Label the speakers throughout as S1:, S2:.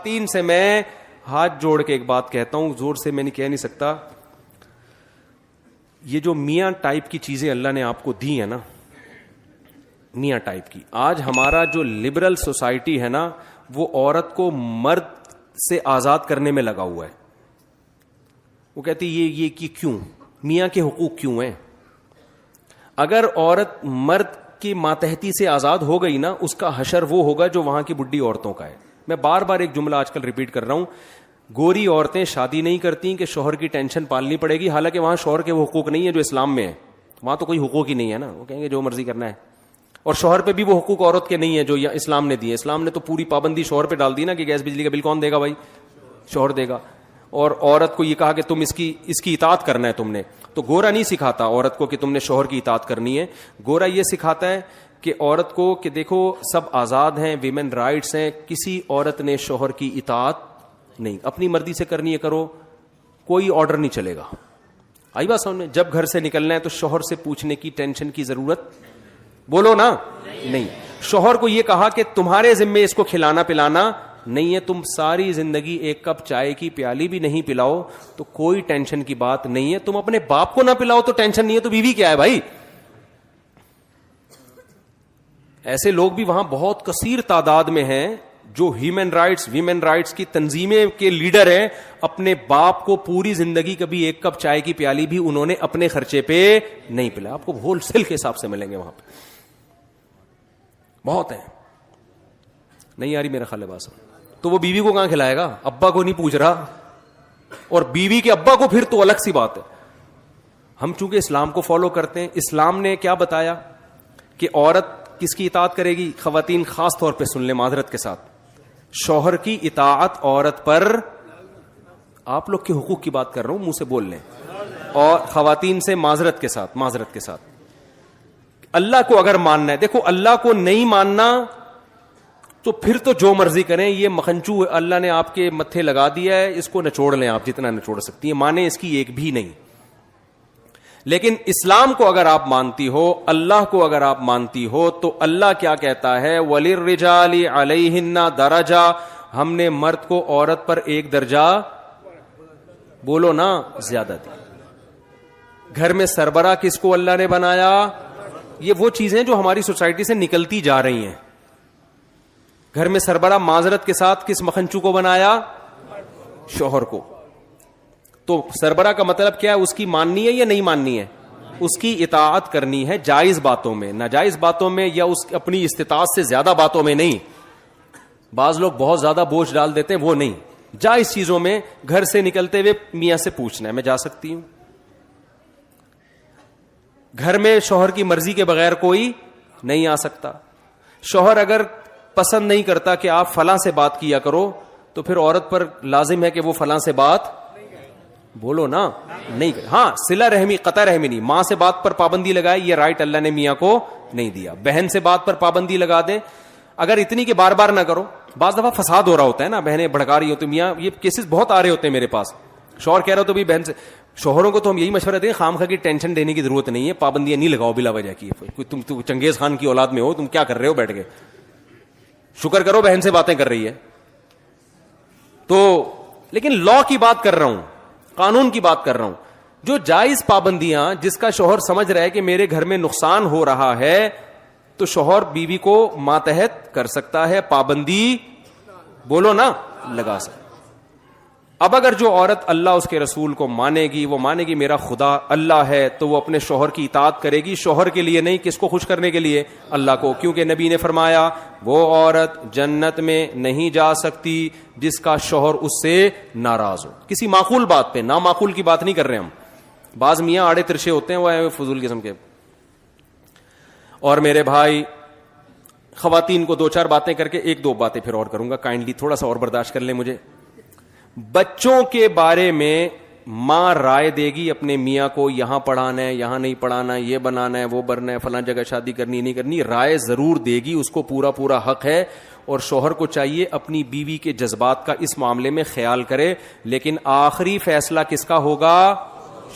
S1: خواتین سے میں ہاتھ جوڑ کے ایک بات کہتا ہوں, زور سے میں نہیں کہہ نہیں سکتا, یہ جو میاں ٹائپ کی چیزیں اللہ نے آپ کو دی ہیں نا, میاں ٹائپ کی, آج ہمارا جو لبرل سوسائٹی ہے نا وہ عورت کو مرد سے آزاد کرنے میں لگا ہوا ہے. وہ کہتی یہ کہ کیوں میاں کے حقوق کیوں ہیں؟ اگر عورت مرد کی ماتحتی سے آزاد ہو گئی نا, اس کا حشر وہ ہوگا جو وہاں کی بڈھی عورتوں کا ہے. میں بار بار ایک جملہ آج کل ریپیٹ کر رہا ہوں, گوری عورتیں شادی نہیں کرتی کہ شوہر کی ٹینشن پالنی پڑے گی, حالانکہ وہاں شوہر کے وہ حقوق نہیں ہے جو اسلام میں ہے. وہاں تو کوئی حقوق ہی نہیں ہے نا, وہ کہیں گے جو مرضی کرنا ہے. اور شوہر پہ بھی وہ حقوق عورت کے نہیں ہے جو اسلام نے دیے. اسلام نے تو پوری پابندی شوہر پہ ڈال دی نا کہ گیس بجلی کا بل کون دے گا بھائی, شوہر دے گا. اور عورت کو یہ کہا کہ تم اس کی اطاعت کرنا ہے تم نے. تو گورا نہیں سکھاتا عورت کو کہ تم نے شوہر کی اطاعت کرنی ہے. گورا یہ سکھاتا ہے کہ عورت کو کہ دیکھو سب آزاد ہیں, ویمن رائٹس ہیں, کسی عورت نے شوہر کی اطاعت نہیں, اپنی مرضی سے کرنی ہے کرو, کوئی آرڈر نہیں چلے گا. آئی بات سامنے؟ جب گھر سے نکلنا ہے تو شوہر سے پوچھنے کی ٹینشن کی ضرورت, بولو نا, نہیں. شوہر کو یہ کہا کہ تمہارے ذمے اس کو کھلانا پلانا نہیں ہے, تم ساری زندگی ایک کپ چائے کی پیالی بھی نہیں پلاؤ تو کوئی ٹینشن کی بات نہیں ہے. تم اپنے باپ کو نہ پلاؤ تو ٹینشن نہیں ہے, تو بیوی کیا ہے بھائی؟ ایسے لوگ بھی وہاں بہت کثیر تعداد میں ہیں جو ہیومن رائٹس ویمن رائٹس کی تنظیمیں کے لیڈر ہیں, اپنے باپ کو پوری زندگی کبھی ایک کپ چائے کی پیالی بھی انہوں نے اپنے خرچے پہ نہیں پلایا. آپ کو ہول سیل کے حساب سے ملیں گے وہاں پہ, بہت ہیں. نہیں آ رہی میرا خیال ہے بات؟ تو وہ بیوی کو کہاں کھلائے گا؟ ابا کو نہیں پوچھ رہا, اور بیوی کے ابا کو پھر تو الگ سی بات ہے. ہم چونکہ اسلام کو فالو کرتے ہیں, اسلام نے کیا بتایا کہ عورت کس کی اطاعت کرے گی؟ خواتین خاص طور پہ سن لیں معذرت کے ساتھ, شوہر کی اطاعت عورت پر, آپ لوگ کے حقوق کی بات کر رہا ہوں, منہ سے بول لیں, اور خواتین سے معذرت کے ساتھ اللہ کو اگر ماننا ہے, دیکھو اللہ کو نہیں ماننا تو پھر تو جو مرضی کریں, یہ مکھنچو اللہ نے آپ کے متھے لگا دیا ہے, اس کو نچوڑ لیں آپ جتنا نچوڑ سکتی ہیں, مانیں اس کی ایک بھی نہیں. لیکن اسلام کو اگر آپ مانتی ہو, اللہ کو اگر آپ مانتی ہو, تو اللہ کیا کہتا ہے؟ وَلِلرِّجَالِ عَلَيْهِنَّ دَرَجَةٌ, ہم نے مرد کو عورت پر ایک درجہ, بولو نا, زیادہ دی. گھر میں سربراہ کس کو اللہ نے بنایا؟ یہ وہ چیزیں جو ہماری سوسائٹی سے نکلتی جا رہی ہیں. گھر میں سربراہ معذرت کے ساتھ کس مکھنچو کو بنایا؟ شوہر کو. تو سربراہ کا مطلب کیا ہے؟ اس کی ماننی ہے یا نہیں ماننی ہے؟ اس کی اطاعت کرنی ہے, جائز باتوں میں, ناجائز باتوں میں, یا اس اپنی استطاعت سے زیادہ باتوں میں نہیں. بعض لوگ بہت زیادہ بوجھ ڈال دیتے ہیں, وہ نہیں. جائز چیزوں میں گھر سے نکلتے ہوئے میاں سے پوچھنا ہے میں جا سکتی ہوں. گھر میں شوہر کی مرضی کے بغیر کوئی نہیں آ سکتا. شوہر اگر پسند نہیں کرتا کہ آپ فلاں سے بات کیا کرو, تو پھر عورت پر لازم ہے کہ وہ فلاں سے بات, بولو نا, نہیں کرے. ہاں صلہ رحمی, قطع رحمی نہیں. ماں سے بات پر پابندی لگائے, یہ رائٹ اللہ نے میاں کو نہیں دیا. بہن سے بات پر پابندی لگا دیں, اگر اتنی کہ بار بار نہ کرو. بعض دفعہ فساد ہو رہا ہوتا ہے نا, بہنیں بھڑکا رہی ہوتی, میاں یہ کیسز بہت آ رہے ہوتے ہیں میرے پاس. شوہر کہہ رہا ہو تو بھی بہن سے, شوہروں کو تو ہم یہی مشورہ دیں, خام خواہ کی ٹینشن دینے کی ضرورت نہیں ہے, پابندیاں نہیں لگاؤ بلا وجہ کی. تم چنگیز خان کی اولاد میں ہو, تم کیا کر رہے ہو بیٹھ کے؟ شکر کرو بہن سے باتیں کر رہی ہے تو. لیکن لا کی بات کر رہا ہوں, قانون کی بات کر رہا ہوں. جو جائز پابندیاں, جس کا شوہر سمجھ رہا ہے کہ میرے گھر میں نقصان ہو رہا ہے, تو شوہر بیوی کو ماتحت کر سکتا ہے, پابندی, بولو نا, لگا سکتا. اب اگر جو عورت اللہ اس کے رسول کو مانے گی, وہ مانے گی میرا خدا اللہ ہے, تو وہ اپنے شوہر کی اطاعت کرے گی, شوہر کے لیے نہیں. کس کو خوش کرنے کے لیے؟ اللہ کو. کیونکہ نبی نے فرمایا وہ عورت جنت میں نہیں جا سکتی جس کا شوہر اس سے ناراض ہو. کسی معقول بات پہ, نامعقول کی بات نہیں کر رہے ہم. بعض میاں آڑے ترشے ہوتے ہیں, وہ فضول قسم کے. اور میرے بھائی, خواتین کو 2-4 باتیں کر کے 1-2 باتیں پھر اور کروں گا, کائنڈلی تھوڑا سا اور برداشت کر لیں مجھے. بچوں کے بارے میں ماں رائے دے گی اپنے میاں کو, یہاں پڑھانا ہے, یہاں نہیں پڑھانا ہے, یہ بنانا ہے, وہ بننا ہے, فلاں جگہ شادی کرنی نہیں کرنی, رائے ضرور دے گی, اس کو پورا حق ہے. اور شوہر کو چاہیے اپنی بیوی کے جذبات کا اس معاملے میں خیال کرے, لیکن آخری فیصلہ کس کا ہوگا؟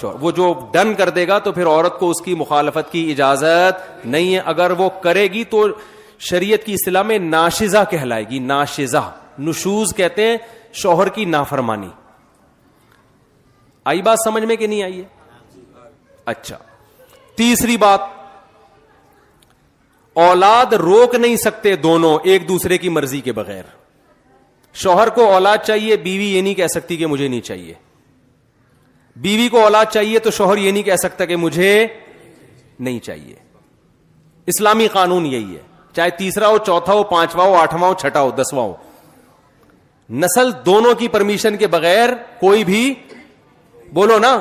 S1: شوہر. وہ جو ڈن کر دے گا تو پھر عورت کو اس کی مخالفت کی اجازت نہیں ہے. اگر وہ کرے گی تو شریعت کی اصطلاح میں ناشزہ کہلائے گی, ناشزہ. نشوز کہتے ہیں شوہر کی نافرمانی. آئی بات سمجھ میں کہ نہیں آئی ہے؟ اچھا, تیسری بات, اولاد روک نہیں سکتے دونوں ایک دوسرے کی مرضی کے بغیر. شوہر کو اولاد چاہیے, بیوی یہ نہیں کہہ سکتی کہ مجھے نہیں چاہیے. بیوی کو اولاد چاہیے تو شوہر یہ نہیں کہہ سکتا کہ مجھے نہیں چاہیے. اسلامی قانون یہی ہے, چاہے تیسرا ہو, چوتھا ہو, پانچواں ہو, آٹھواں ہو, چھٹا ہو, دسواں ہو, نسل دونوں کی پرمیشن کے بغیر کوئی بھی, بولو نا,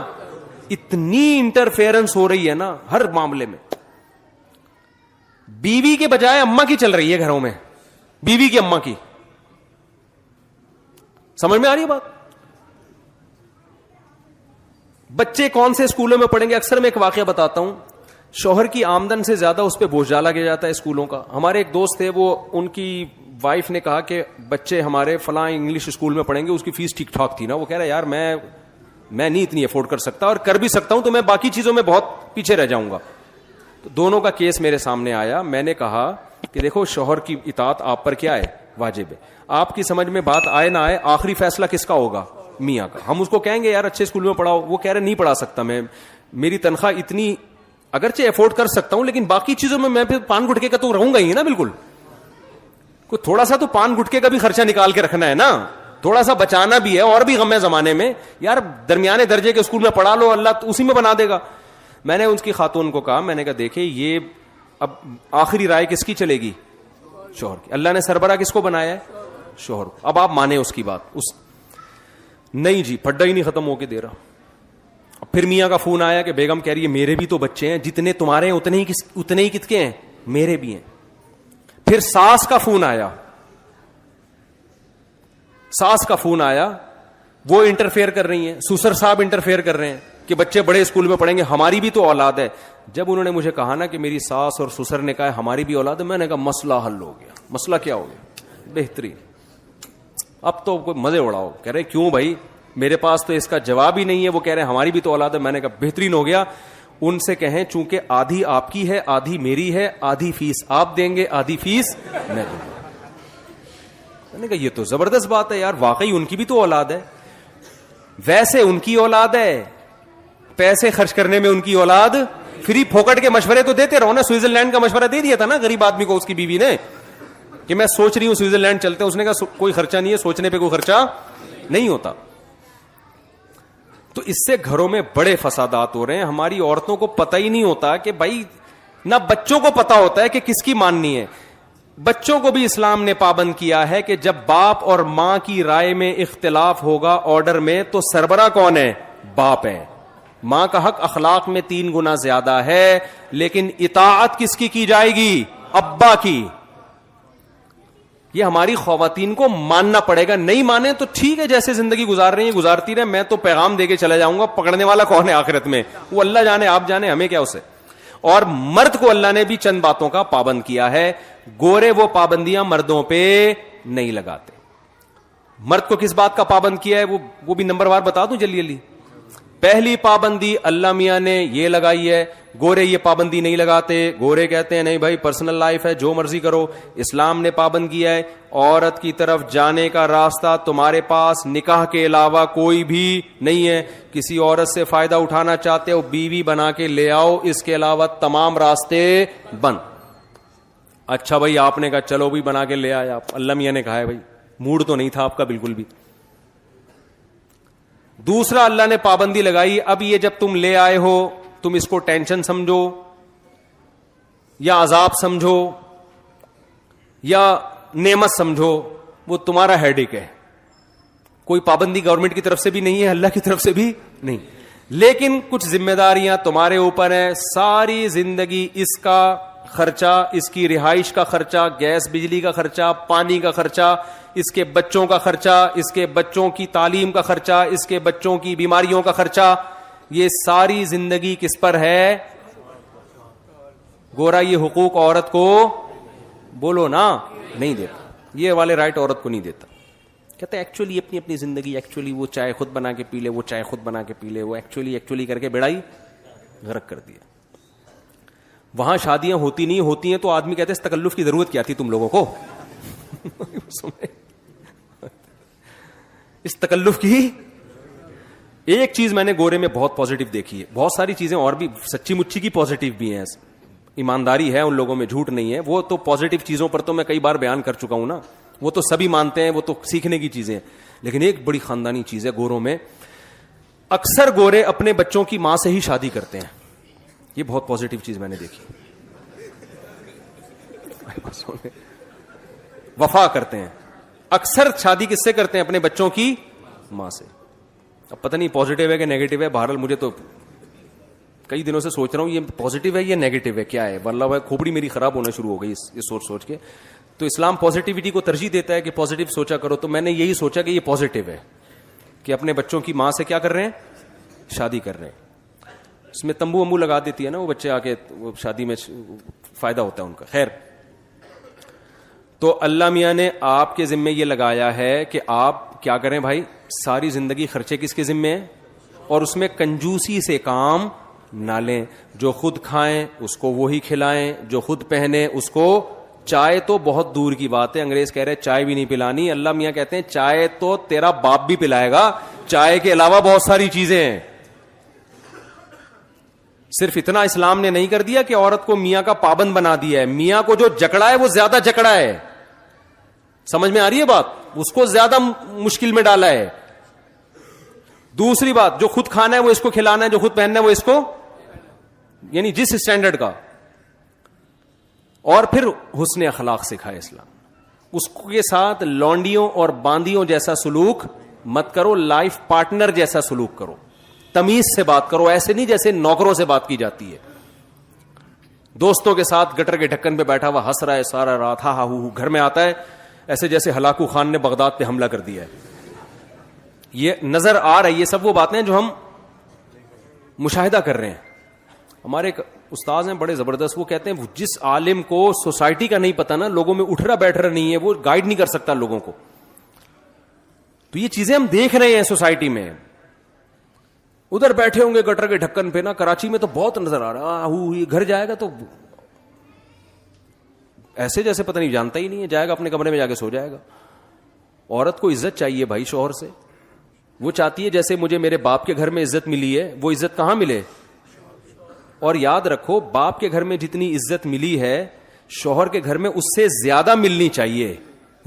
S1: اتنی انٹرفیئرنس ہو رہی ہے نا ہر معاملے میں. بیوی کے بجائے اماں کی چل رہی ہے گھروں میں, بیوی کی اماں کی. سمجھ میں آ رہی ہے بات؟ بچے کون سے اسکولوں میں پڑھیں گے؟ اکثر میں ایک واقعہ بتاتا ہوں, شوہر کی آمدن سے زیادہ اس پہ بوجھ ڈالا گیا جاتا ہے اسکولوں کا. ہمارے ایک دوست تھے, وہ ان کی وائف نے کہا کہ بچے ہمارے فلاں انگلش اسکول میں پڑھیں گے, اس کی فیس ٹھیک ٹھاک تھی نا. وہ کہہ رہا یار میں نہیں اتنی افورڈ کر سکتا, اور کر بھی سکتا ہوں تو میں باقی چیزوں میں بہت پیچھے رہ جاؤں گا. تو دونوں کا کیس میرے سامنے آیا. میں نے کہا کہ دیکھو شوہر کی اطاعت آپ پر کیا ہے, واجب ہے. آپ کی سمجھ میں بات آئے نہ آئے, آخری فیصلہ کس کا ہوگا؟ میاں کا. ہم اس کو کہیں گے یار اچھے اسکول میں پڑھاؤ, وہ کہہ رہے نہیں پڑھا سکتا میں, میری تنخواہ اتنی, اگرچہ افورڈ کر سکتا ہوں لیکن باقی چیزوں میں پھر پان گٹکے کا تو رہوں گا ہی نا. بالکل, کوئی تھوڑا سا تو پان گٹکے کا بھی خرچہ نکال کے رکھنا ہے نا, تھوڑا سا بچانا بھی ہے. اور بھی غم ہے زمانے میں یار, درمیانے درجے کے اسکول میں پڑھا لو, اللہ اسی میں بنا دے گا. میں نے اس کی خاتون کو کہا, میں نے کہا دیکھیں یہ اب آخری رائے کس کی چلے گی؟ شوہر کی. اللہ نے سربراہ کس کو بنایا ہے؟ شوہر کو. اب آپ مانے اس کی بات. نہیں جی, پھڈا ہی نہیں ختم ہو کے دے رہا. پھر میاں کا فون آیا کہ بیگم کہہ رہی ہے میرے بھی تو بچے ہیں, جتنے تمہارے ہیں اتنے ہی کس کے ہیں, میرے بھی ہیں. پھر ساس کا فون آیا, وہ انٹرفیئر کر رہی ہیں, سسر صاحب انٹرفیئر کر رہے ہیں کہ بچے بڑے اسکول میں پڑھیں گے, ہماری بھی تو اولاد ہے. جب انہوں نے مجھے کہا نا کہ میری ساس اور سسر نے کہا ہماری بھی اولاد ہے, میں نے کہا مسئلہ حل ہو گیا. مسئلہ کیا ہو گیا؟ بہترین. اب تو کوئی مزے اڑاؤ. کہہ رہے کیوں بھائی, میرے پاس تو اس کا جواب ہی نہیں ہے. وہ کہہ رہے ہیں ہماری بھی تو اولاد ہے. میں نے کہا بہترین ہو گیا. ان سے کہیں چونکہ آدھی آپ کی ہے, آدھی میری ہے, آدھی فیس آپ دیں گے, آدھی فیس میں دوں گا. میں نے کہا یہ تو زبردست بات ہے یار, واقعی ان کی بھی تو اولاد ہے. ویسے ان کی اولاد ہے, پیسے خرچ کرنے میں ان کی اولاد. فری پھوکٹ کے مشورے تو دیتے رہو نا. سوئٹزرلینڈ کا مشورہ دے دیا تھا نا غریب آدمی کو اس کی بیوی نے کہ میں سوچ رہی ہوں سوئٹزرلینڈ چلتے ہیں. اس نے کہا کوئی خرچہ نہیں ہے, سوچنے پہ کوئی خرچہ نہیں ہوتا. تو اس سے گھروں میں بڑے فسادات ہو رہے ہیں. ہماری عورتوں کو پتہ ہی نہیں ہوتا کہ بھائی, نہ بچوں کو پتا ہوتا ہے کہ کس کی ماننی ہے. بچوں کو بھی اسلام نے پابند کیا ہے کہ جب باپ اور ماں کی رائے میں اختلاف ہوگا آرڈر میں, تو سربراہ کون ہے؟ باپ ہے. ماں کا حق اخلاق میں 3 گنا زیادہ ہے, لیکن اطاعت کس کی جائے گی؟ ابا کی. یہ ہماری خواتین کو ماننا پڑے گا. نہیں مانے تو ٹھیک ہے, جیسے زندگی گزار رہی ہیں گزارتی رہے. میں تو پیغام دے کے چلا جاؤں گا, پکڑنے والا کون ہے آخرت میں؟ وہ اللہ جانے, آپ جانے, ہمیں کیا اسے. اور مرد کو اللہ نے بھی چند باتوں کا پابند کیا ہے. گورے وہ پابندیاں مردوں پہ نہیں لگاتے. مرد کو کس بات کا پابند کیا ہے وہ بھی نمبر وار بتا دوں جلدی جلدی. پہلی پابندی اللہ میاں نے یہ لگائی ہے, گورے یہ پابندی نہیں لگاتے. گورے کہتے ہیں نہیں بھائی پرسنل لائف ہے, جو مرضی کرو. اسلام نے پابند کیا ہے عورت کی طرف جانے کا راستہ تمہارے پاس نکاح کے علاوہ کوئی بھی نہیں ہے. کسی عورت سے فائدہ اٹھانا چاہتے ہو بیوی بنا کے لے آؤ, اس کے علاوہ تمام راستے بند. اچھا بھائی آپ نے کہا چلو بھی بنا کے لے آیا, اللہ میاں نے کہا ہے بھائی موڈ تو نہیں تھا آپ کا بالکل بھی. دوسرا اللہ نے پابندی لگائی, اب یہ جب تم لے آئے ہو تم اس کو ٹینشن سمجھو یا عذاب سمجھو یا نعمت سمجھو, وہ تمہارا ہیڈیک ہے. کوئی پابندی گورنمنٹ کی طرف سے بھی نہیں ہے, اللہ کی طرف سے بھی نہیں, لیکن کچھ ذمہ داریاں تمہارے اوپر ہیں. ساری زندگی اس کا خرچہ, اس کی رہائش کا خرچہ, گیس بجلی کا خرچہ, پانی کا خرچہ, اس کے بچوں کا خرچہ, اس کے بچوں کی تعلیم کا خرچہ, اس کے بچوں کی بیماریوں کا خرچہ, یہ ساری زندگی کس پر ہے؟ گورا یہ حقوق عورت کو بولو نا نہیں دیتا. یہ والے رائٹ عورت کو نہیں دیتا. کہتے ہیں ایکچولی اپنی اپنی زندگی, ایکچولی وہ چائے خود بنا کے پی لے, وہ چائے خود بنا کے پی لے, وہ ایکچولی کر کے بیڑائی غرق کر دیا. وہاں شادیاں ہوتی نہیں, ہوتی ہیں تو آدمی کہتے ہیں اس تکلف کی ضرورت کیا تھی تم لوگوں کو. اس تکلف کی ایک چیز میں نے گورے میں بہت پازیٹو دیکھی ہے. بہت ساری چیزیں اور بھی سچی مچی کی پازیٹو بھی ہیں, ایمانداری ہے ان لوگوں میں, جھوٹ نہیں ہے. وہ تو پازیٹو چیزوں پر تو میں کئی بار بیان کر چکا ہوں نا, وہ تو سبھی مانتے ہیں, وہ تو سیکھنے کی چیزیں ہیں. لیکن ایک بڑی خاندانی چیز ہے گوروں میں, اکثر گورے اپنے بچوں کی ماں سے ہی شادی کرتے ہیں. یہ بہت پازیٹو چیز میں نے دیکھی. وفا کرتے ہیں, اکثر شادی کس سے کرتے ہیں؟ اپنے بچوں کی ماں سے. اب پتہ نہیں پازیٹو ہے کہ نیگیٹو ہے, بہرحال مجھے تو کئی دنوں سے سوچ رہا ہوں یہ پازیٹو ہے یا نیگیٹو ہے, کیا ہے. واللہ بھائی کھوپڑی میری خراب ہونا شروع ہو گئی یہ سوچ کے. تو اسلام پازیٹیوٹی کو ترجیح دیتا ہے کہ پازیٹو سوچا کرو. تو میں نے یہی سوچا کہ یہ پازیٹو ہے کہ اپنے بچوں کی ماں سے کیا کر رہے ہیں؟ شادی کر رہے ہیں. اس میں تمبو امبو لگا دیتی ہے نا وہ بچے آ کے, شادی میں فائدہ ہوتا ہے ان کا. خیر, تو اللہ میاں نے آپ کے ذمے یہ لگایا ہے کہ آپ کیا کریں بھائی, ساری زندگی خرچے کس کے ذمے ہیں, اور اس میں کنجوسی سے کام نہ لیں. جو خود کھائیں اس کو وہی کھلائیں, جو خود پہنے اس کو. چائے تو بہت دور کی بات ہے, انگریز کہہ رہے چائے بھی نہیں پلانی. اللہ میاں کہتے ہیں چائے تو تیرا باپ بھی پلائے گا, چائے کے علاوہ بہت ساری چیزیں ہیں. صرف اتنا اسلام نے نہیں کر دیا کہ عورت کو میاں کا پابند بنا دیا ہے, میاں کو جو جکڑا ہے وہ زیادہ جکڑا ہے. سمجھ میں آ رہی ہے بات؟ اس کو زیادہ مشکل میں ڈالا ہے. دوسری بات, جو خود کھانا ہے وہ اس کو کھلانا ہے, جو خود پہننا ہے وہ اس کو, یعنی جس اسٹینڈرڈ کا. اور پھر حسن اخلاق سکھائے اسلام. اس کے ساتھ لونڈیوں اور باندیوں جیسا سلوک مت کرو, لائف پارٹنر جیسا سلوک کرو. تمیز سے بات کرو, ایسے نہیں جیسے نوکروں سے بات کی جاتی ہے. دوستوں کے ساتھ گٹر کے ڈھکن پہ بیٹھا ہوا ہنس رہا ہے سارا رات, ہا ہا ہو, گھر میں آتا ہے ایسے جیسے ہلاکو خان نے بغداد پہ حملہ کر دیا ہے. یہ نظر آ رہا ہے. یہ سب وہ باتیں جو ہم مشاہدہ کر رہے ہیں. ہمارے ایک استاذ ہیں بڑے زبردست, وہ کہتے ہیں جس عالم کو سوسائٹی کا نہیں پتا نا, لوگوں میں اٹھ رہا بیٹھ رہا نہیں ہے, وہ گائیڈ نہیں کر سکتا لوگوں کو. تو یہ چیزیں ہم دیکھ رہے ہیں سوسائٹی میں. ادھر بیٹھے ہوں گے گٹر کے ڈھکن پہ نا, کراچی میں تو بہت نظر آ رہا ہے, یہ گھر جائے گا تو ایسے جیسے پتہ نہیں جانتا ہی نہیں ہے, جائے گا اپنے کمرے میں جا کے سو جائے گا. عورت کو عزت چاہیے بھائی شوہر سے. وہ چاہتی ہے جیسے مجھے میرے باپ کے گھر میں عزت ملی ہے, وہ عزت کہاں ملے. اور یاد رکھو, باپ کے گھر میں جتنی عزت ملی ہے شوہر کے گھر میں اس سے زیادہ ملنی چاہیے.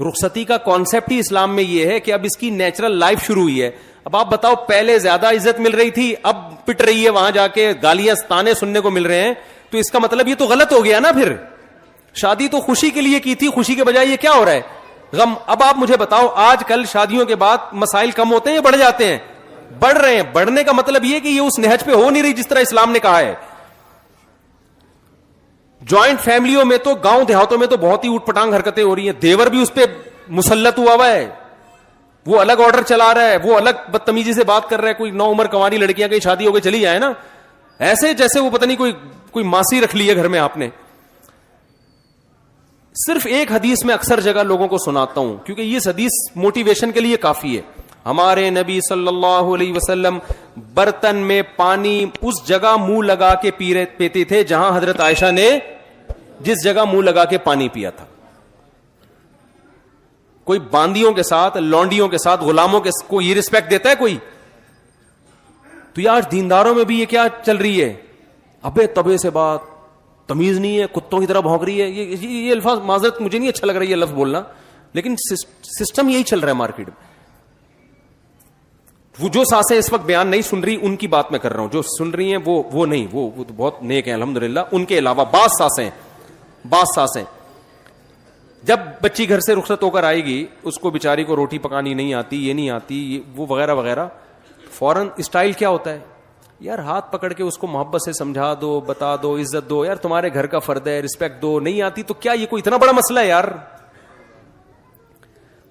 S1: رخصتی کا کانسیپٹ ہی اسلام میں یہ ہے کہ اب اس کی نیچرل لائف شروع ہوئی ہے. اب آپ بتاؤ, پہلے زیادہ عزت مل رہی تھی, اب پٹ رہی ہے, وہاں جا کے گالیاں تانے سننے کو مل رہے ہیں, تو اس کا مطلب یہ تو غلط ہو گیا نا. پھر شادی تو خوشی کے لیے کی تھی, خوشی کے بجائے یہ کیا ہو رہا ہے, غم. اب آپ مجھے بتاؤ, آج کل شادیوں کے بعد مسائل کم ہوتے ہیں یا بڑھ جاتے ہیں؟ بڑھ رہے ہیں. بڑھنے کا مطلب یہ کہ یہ اس نہج پہ ہو نہیں رہی جس طرح اسلام نے کہا ہے. جوائنٹ فیملیوں میں تو, گاؤں دیہاتوں میں تو بہت ہی اوٹ پٹانگ حرکتیں ہو رہی ہیں. دیور بھی اس پہ مسلط ہوا ہے, وہ الگ آرڈر چلا رہا ہے, وہ الگ بدتمیزی سے بات کر رہا ہے. کوئی نو عمر کنواری لڑکیاں کہیں شادی ہو کے چلی جائے نا, ایسے جیسے وہ پتہ نہیں کوئی ماسی رکھ لی ہے گھر میں آپ نے. صرف ایک حدیث میں اکثر جگہ لوگوں کو سناتا ہوں کیونکہ یہ حدیث موٹیویشن کے لیے کافی ہے. ہمارے نبی صلی اللہ علیہ وسلم برتن میں پانی اس جگہ منہ لگا کے پیتے تھے جہاں حضرت عائشہ نے جس جگہ منہ لگا کے پانی پیا تھا. کوئی باندیوں کے ساتھ, لونڈیوں کے ساتھ, غلاموں کے کو یہ رسپیکٹ دیتا ہے کوئی؟ تو یار دینداروں میں بھی یہ کیا چل رہی ہے, ابے تبے سے بات, تمیز نہیں ہے, کتوں کی طرح بھونک رہی ہے. یہ الفاظ معذرت مجھے نہیں اچھا لگ رہا ہے یہ لفظ بولنا, لیکن سسٹم یہی چل رہا ہے مارکیٹ میں. وہ جو ساسیں اس وقت بیان نہیں سن رہی ان کی بات میں کر رہا ہوں, جو سن رہی ہیں وہ نہیں, وہ تو بہت نیک ہیں الحمدللہ. ان کے علاوہ بعض ساسیں جب بچی گھر سے رخصت ہو کر آئے گی, اس کو بیچاری کو روٹی پکانی نہیں آتی, یہ نہیں آتی, وہ وغیرہ وغیرہ, فوراً اسٹائل کیا ہوتا ہے, یار ہاتھ پکڑ کے اس کو محبت سے سمجھا دو, بتا دو, عزت دو, یار تمہارے گھر کا فرد ہے, رسپیکٹ دو. نہیں آتی تو کیا یہ کوئی اتنا بڑا مسئلہ ہے یار؟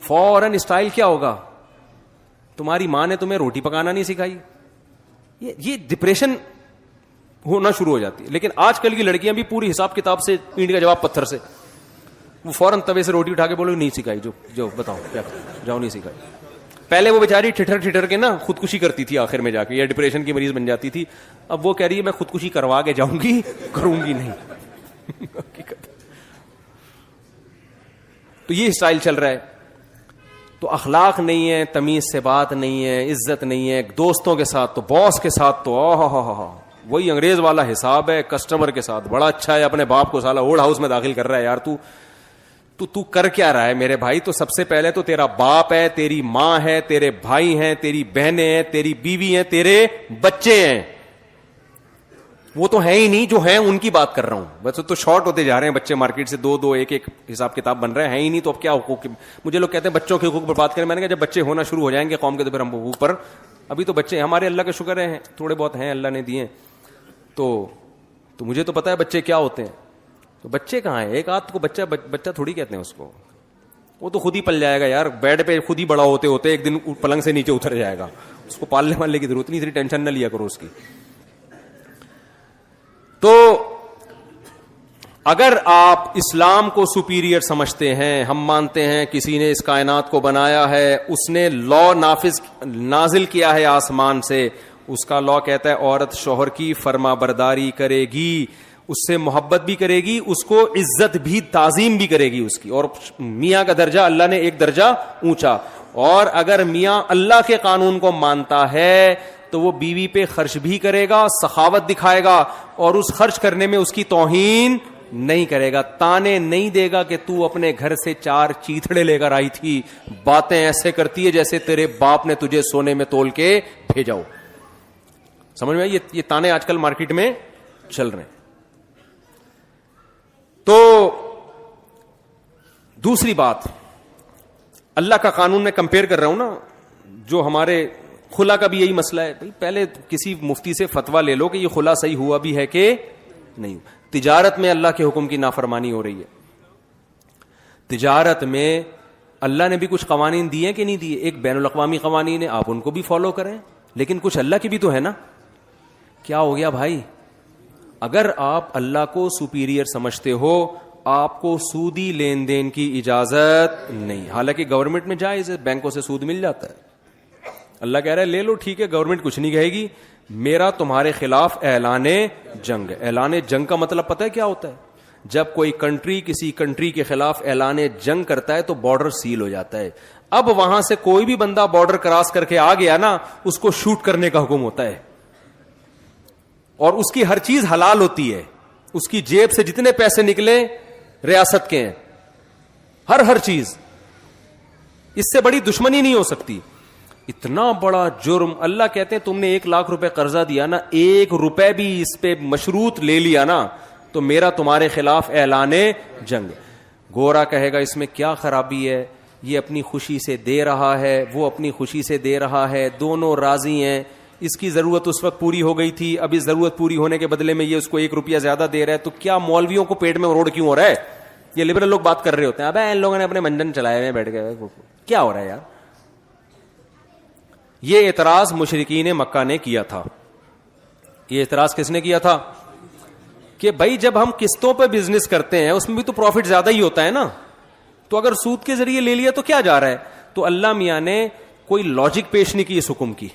S1: فوراً اسٹائل کیا ہوگا, تمہاری ماں نے تمہیں روٹی پکانا نہیں سکھائی. یہ ڈپریشن ہونا شروع ہو جاتی ہے. لیکن آج کل کی لڑکیاں بھی پوری حساب کتاب سے اینٹ کا جواب پتھر سے, وہ فوراً توے سے روٹی اٹھا کے بولو نہیں سکھائی, جو بتاؤ کیا جاؤ نہیں سکھائی. پہلے وہ بیچاری ٹھٹر کے نا خودکشی کرتی تھی آخر میں جا کے, یا ڈپریشن کی مریض بن جاتی تھی. اب وہ کہہ رہی ہے میں خودکشی کروا کے جاؤں گی, کروں گی نہیں. تو یہ اسٹائل چل رہا ہے. تو اخلاق نہیں ہے, تمیز سے بات نہیں ہے, عزت نہیں ہے, دوستوں کے ساتھ تو باس کے ساتھ تو وہی انگریز والا حساب ہے, کسٹمر کے ساتھ بڑا اچھا ہے, اپنے باپ کو سالا اوڑ ہاؤس میں داخل کر رہا ہے. یار تو کر کیا رہا ہے میرے بھائی؟ تو سب سے پہلے تو تیرا باپ ہے, تیری ماں ہے, تیرے بھائی ہیں, تیری بہنیں ہیں, تیری بیوی ہیں, تیرے بچے ہیں. وہ تو ہے ہی نہیں, جو ہیں ان کی بات کر رہا ہوں. بس تو شارٹ ہوتے جا رہے ہیں بچے مارکیٹ سے, دو ایک حساب کتاب بن رہے ہیں ہی نہیں. تو اب کیا حقوق؟ مجھے لوگ کہتے ہیں بچوں کے حقوق پر بات کریں. میں نے کہا جب بچے ہونا شروع ہو جائیں گے قوم کے تو پھر ہم اوپر. ابھی تو بچے ہمارے اللہ کا شکر ہے تھوڑے بہت ہیں, اللہ نے دیے. تو مجھے تو پتا ہے بچے کیا ہوتے ہیں. تو بچے کہاں ہیں؟ ایک آدھ کو بچہ تھوڑی کہتے ہیں اس کو. وہ تو خود ہی پل جائے گا یار, بیڈ پہ خود ہی بڑا ہوتے ہوتے ایک دن پلنگ سے نیچے اتر جائے گا. اس کو پالنے والنے کی ضرورت نہیں, اتنی ٹینشن نہ لیا کرو اس کی. تو اگر آپ اسلام کو سپیریئر سمجھتے ہیں, ہم مانتے ہیں کسی نے اس کائنات کو بنایا ہے, اس نے لا نازل کیا ہے آسمان سے, اس کا لا کہتا ہے عورت شوہر کی فرما برداری کرے گی, اس سے محبت بھی کرے گی, اس کو عزت بھی تعظیم بھی کرے گی اس کی. اور میاں کا درجہ اللہ نے ایک درجہ اونچا. اور اگر میاں اللہ کے قانون کو مانتا ہے تو وہ بیوی پہ خرچ بھی کرے گا, سخاوت دکھائے گا, اور اس خرچ کرنے میں اس کی توہین نہیں کرے گا, تانے نہیں دے گا کہ تو اپنے گھر سے 4 چیتڑے لے کر آئی تھی, باتیں ایسے کرتی ہے جیسے تیرے باپ نے تجھے سونے میں تول کے بھیجا ہو. سمجھ میں یہ تانے آج کل مارکیٹ میں چل رہے ہیں. تو دوسری بات, اللہ کا قانون میں کمپیئر کر رہا ہوں نا, جو ہمارے خلا کا بھی یہی مسئلہ ہے. پہلے کسی مفتی سے فتویٰ لے لو کہ یہ خلا صحیح ہوا بھی ہے کہ نہیں. تجارت میں اللہ کے حکم کی نافرمانی ہو رہی ہے. تجارت میں اللہ نے بھی کچھ قوانین دیے کہ نہیں دیے؟ ایک بین الاقوامی قوانین ہے, آپ ان کو بھی فالو کریں, لیکن کچھ اللہ کی بھی تو ہے نا. کیا ہو گیا بھائی؟ اگر آپ اللہ کو سپیریئر سمجھتے ہو, آپ کو سودی لین دین کی اجازت نہیں. حالانکہ گورنمنٹ میں جائز ہے, بینکوں سے سود مل جاتا ہے. اللہ کہہ رہا ہے لے لو, ٹھیک ہے, گورنمنٹ کچھ نہیں کہے گی. میرا تمہارے خلاف اعلان جنگ. اعلان جنگ کا مطلب پتہ ہے کیا ہوتا ہے؟ جب کوئی کنٹری کسی کنٹری کے خلاف اعلان جنگ کرتا ہے تو بارڈر سیل ہو جاتا ہے. اب وہاں سے کوئی بھی بندہ بارڈر کراس کر کے آ گیا نا, اس کو شوٹ کرنے کا حکم ہوتا ہے, اور اس کی ہر چیز حلال ہوتی ہے. اس کی جیب سے جتنے پیسے نکلے ریاست کے ہیں, ہر چیز. اس سے بڑی دشمنی نہیں ہو سکتی. اتنا بڑا جرم. اللہ کہتے ہیں تم نے 1 لاکھ روپے قرضہ دیا نا, 1 روپے بھی اس پہ مشروط لے لیا نا, تو میرا تمہارے خلاف اعلان جنگ. گورا کہے گا اس میں کیا خرابی ہے, یہ اپنی خوشی سے دے رہا ہے, وہ اپنی خوشی سے دے رہا ہے, دونوں راضی ہیں. اس کی ضرورت اس وقت پوری ہو گئی تھی, اب اس ضرورت پوری ہونے کے بدلے میں یہ اس کو 1 روپیہ زیادہ دے رہا ہے, تو کیا مولویوں کو پیٹ میں روڑ کیوں ہو رہا ہے؟ یہ لبرل لوگ بات کر رہے ہوتے ہیں, اب ان لوگوں نے اپنے منجن چلائے ہوئے بیٹھ گئے, کیا ہو رہا ہے یار؟ یہ اعتراض مشرکین مکہ نے کیا تھا. یہ اعتراض کس نے کیا تھا؟ کہ بھائی جب ہم قسطوں پہ بزنس کرتے ہیں اس میں بھی تو پروفٹ زیادہ ہی ہوتا ہے نا, تو اگر سود کے ذریعے لے لیا تو کیا جا رہا ہے؟ تو اللہ میاں نے کوئی لاجک پیش نہیں کی اس حکم کی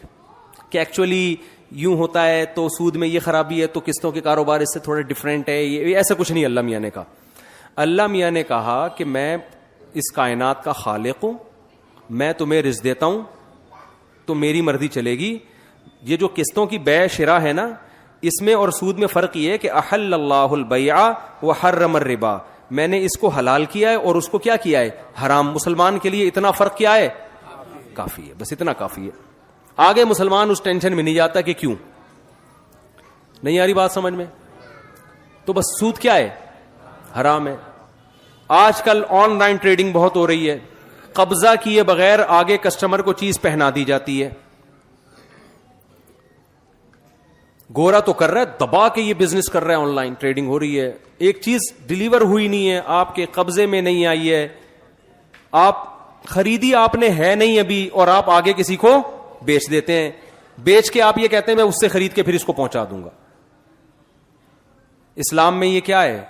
S1: کہ ایکچولی یوں ہوتا ہے تو سود میں یہ خرابی ہے تو قسطوں کے کاروبار اس سے تھوڑے ڈیفرنٹ ہے, یہ ایسا کچھ نہیں اللہ میاں نے کہا. اللہ میاں نے کہا کہ میں اس کائنات کا خالق ہوں, میں تمہیں رزق دیتا ہوں تو میری مرضی چلے گی. یہ جو قسطوں کی بے شرا ہے نا, اس میں اور سود میں فرق یہ ہے کہ احل اللہ البیع وحرم الربا, میں نے اس کو حلال کیا ہے اور اس کو کیا کیا ہے؟ حرام. مسلمان کے لیے اتنا فرق کیا ہے؟ کافی ہے, بس اتنا کافی ہے. آگے مسلمان اس ٹینشن میں نہیں جاتا کہ کیوں. نہیں آ رہی بات سمجھ میں؟ تو بس سود کیا ہے؟ حرام ہے. آج کل آن لائن ٹریڈنگ بہت ہو رہی ہے, قبضہ کیے بغیر آگے کسٹمر کو چیز پہنا دی جاتی ہے. گورا تو کر رہا ہے, دبا کے یہ بزنس کر رہا ہے, آن لائن ٹریڈنگ ہو رہی ہے, ایک چیز ڈیلیور ہوئی نہیں ہے, آپ کے قبضے میں نہیں آئی ہے, آپ خریدی آپ نے ہے نہیں ابھی, اور آپ آگے کسی کو بیچ دیتے ہیں. بیچ کے آپ یہ کہتے ہیں میں اس سے خرید کے پھر اس کو پہنچا دوں گا. اسلام میں یہ کیا ہے؟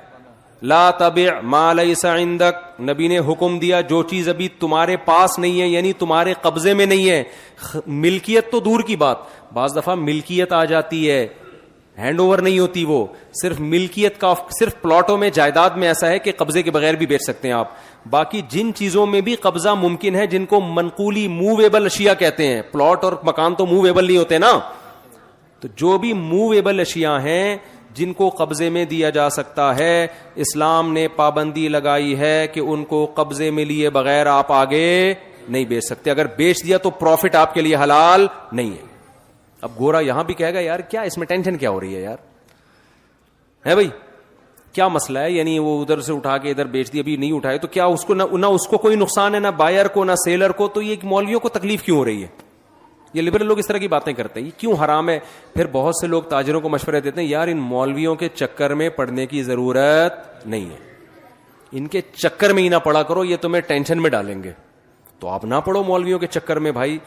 S1: لا تبع ما لیس عندک. نبی نے حکم دیا جو چیز ابھی تمہارے پاس نہیں ہے, یعنی تمہارے قبضے میں نہیں ہے. ملکیت تو دور کی بات, بعض دفعہ ملکیت آ جاتی ہے ہینڈ اوور نہیں ہوتی, وہ صرف ملکیت کا, صرف پلاٹوں میں جائیداد میں ایسا ہے کہ قبضے کے بغیر بھی بیچ سکتے ہیں آپ. باقی جن چیزوں میں بھی قبضہ ممکن ہے, جن کو منقولی موویبل اشیاء کہتے ہیں, پلاٹ اور مکان تو موویبل نہیں ہوتے نا, تو جو بھی موویبل اشیاء ہیں جن کو قبضے میں دیا جا سکتا ہے, اسلام نے پابندی لگائی ہے کہ ان کو قبضے میں لیے بغیر آپ آگے نہیں بیچ سکتے. اگر بیچ دیا تو پروفٹ آپ کے لیے حلال نہیں ہے. اب گورا یہاں بھی کہے گا یار کیا اس میں ٹینشن کیا ہو رہی ہے یار, ہے بھائی کیا مسئلہ ہے, یعنی وہ ادھر سے اٹھا کے ادھر بیچ دی, ابھی نہیں اٹھائے تو کیا اس کو نہ اس کو کوئی نقصان ہے, نہ بائر کو نہ سیلر کو, تو یہ مولویوں کو تکلیف کیوں ہو رہی ہے؟ یہ لبرل لوگ اس طرح کی باتیں کرتے ہیں, یہ کیوں حرام ہے؟ پھر بہت سے لوگ تاجروں کو مشورے دیتے ہیں یار ان مولویوں کے چکر میں پڑنے کی ضرورت نہیں ہے, ان کے چکر میں ہی نہ پڑا کرو, یہ تمہیں ٹینشن میں ڈالیں گے. تو آپ نہ پڑھو مولویوں کے چکر میں بھائی,